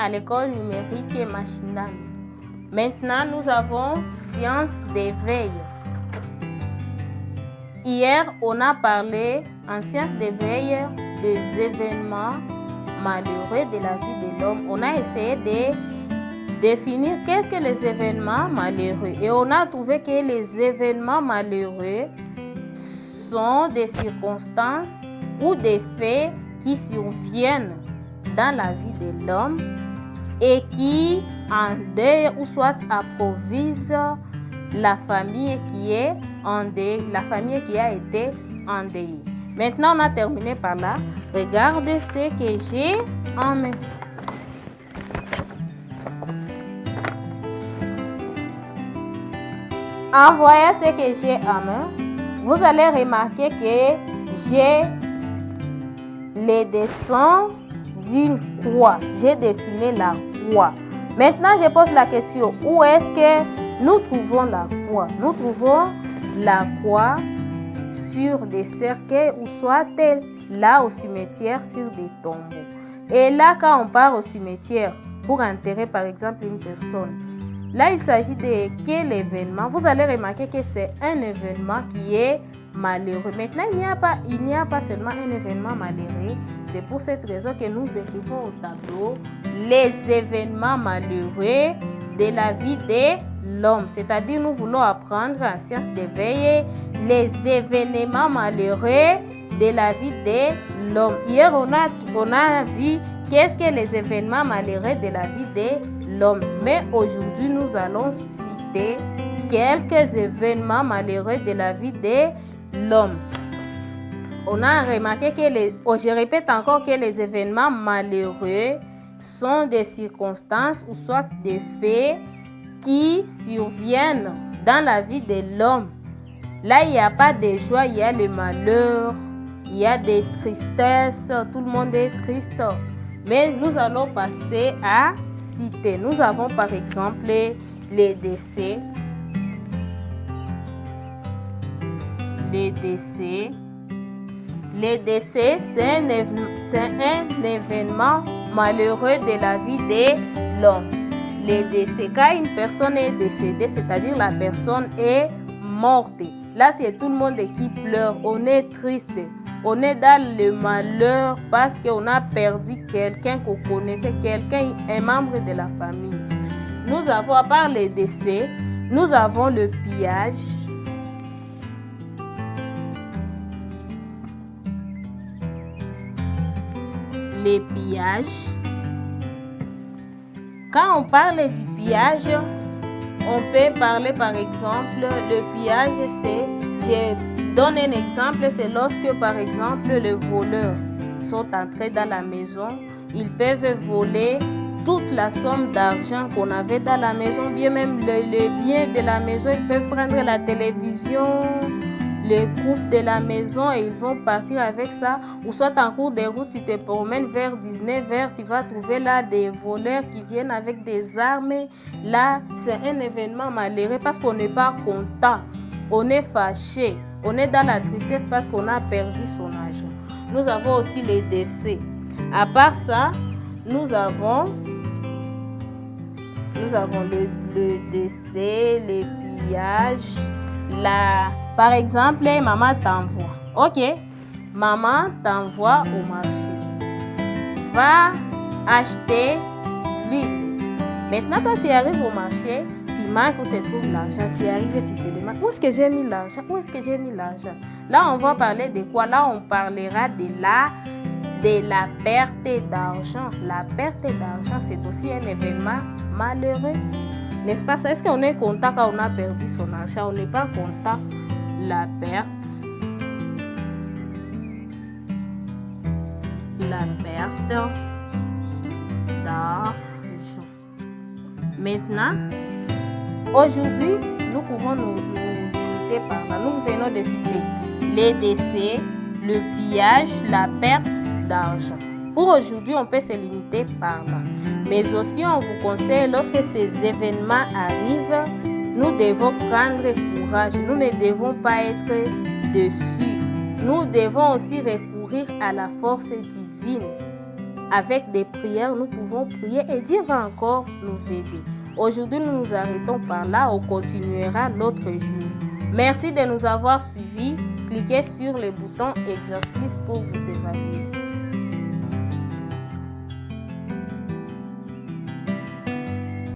à l'école numérique et machinale. Maintenant, nous avons sciences d'éveil. Hier, on a parlé en sciences d'éveil des événements malheureux de la vie de l'homme. On a essayé de définir qu'est-ce que les événements malheureux. Et on a trouvé que les événements malheureux sont des circonstances ou des faits qui surviennent dans la vie de l'homme et qui endeuillent ou soit approvisent la famille qui est endeuillée, la famille qui a été endeuillée. Maintenant, on a terminé par là. Regarde ce que j'ai en main. En voyant ce que j'ai en main, vous allez remarquer que j'ai les dessins d'une croix. J'ai dessiné la croix. Maintenant, je pose la question, où est-ce que nous trouvons la croix? Nous trouvons la croix sur des cercueils ou soit là au cimetière sur des tombeaux. Et là, quand on part au cimetière pour enterrer par exemple une personne, là, il s'agit de quel événement? Vous allez remarquer que c'est un événement qui est malheureux. Maintenant, il n'y a pas seulement un événement malheureux. C'est pour cette raison que nous écrivons au tableau les événements malheureux de la vie de l'homme. C'est-à-dire, nous voulons apprendre en sciences d'éveil les événements malheureux de la vie de l'homme. Hier, on a vu qu'est-ce que les événements malheureux de la vie de l'homme. Mais aujourd'hui, nous allons citer quelques événements malheureux de la vie de l'homme. On a remarqué que je répète encore que les événements malheureux sont des circonstances ou soit des faits qui surviennent dans la vie de l'homme. Là, il n'y a pas de joie, il y a le malheur, il y a des tristesses, tout le monde est triste. Mais nous allons passer à citer. Nous avons par exemple les décès. Les décès. Les décès, c'est un événement malheureux de la vie de l'homme. Les décès, quand une personne est décédée, c'est-à-dire la personne est morte. Là, c'est tout le monde qui pleure. On est triste. On est dans le malheur parce qu'on a perdu quelqu'un qu'on connaissait, quelqu'un, un membre de la famille. Nous avons, à part les décès, nous avons le pillage. Les pillages. Quand on parle du pillage, on peut parler par exemple, le pillage, je donne un exemple, c'est lorsque par exemple les voleurs sont entrés dans la maison, ils peuvent voler toute la somme d'argent qu'on avait dans la maison, bien même les biens de la maison, ils peuvent prendre la télévision, les coupes de la maison et ils vont partir avec ça. Ou soit en cours de route, tu te promènes vers 19h, tu vas trouver là des voleurs qui viennent avec des armes. Là, c'est un événement malheureux parce qu'on n'est pas content, on est fâché, on est dans la tristesse parce qu'on a perdu son argent. Nous avons aussi les décès. À part ça, nous avons le décès, les pillages, par exemple, maman t'envoie. Ok, maman t'envoie au marché. Va acheter l'huile. Maintenant, toi, tu arrives au marché, tu manques où se trouve l'argent. Tu arrives et tu te demandes, où est-ce que j'ai mis l'argent? Où est-ce que j'ai mis l'argent? Là, on va parler de quoi? Là, on parlera de la perte d'argent. La perte d'argent, c'est aussi un événement malheureux. N'est-ce pas ça? Est-ce qu'on est content quand on a perdu son argent? On n'est pas content. La perte d'argent. Maintenant, aujourd'hui, nous pouvons nous limiter par là. Nous venons de citer les décès, le pillage, la perte d'argent. Pour aujourd'hui, on peut se limiter par là. Mais aussi, on vous conseille, lorsque ces événements arrivent, nous devons prendre courage. Nous ne devons pas être déçus. Nous devons aussi recourir à la force divine. Avec des prières, nous pouvons prier et Dieu va encore nous aider. Aujourd'hui, nous nous arrêtons par là. On continuera l'autre jour. Merci de nous avoir suivis. Cliquez sur le bouton exercice pour vous évaluer.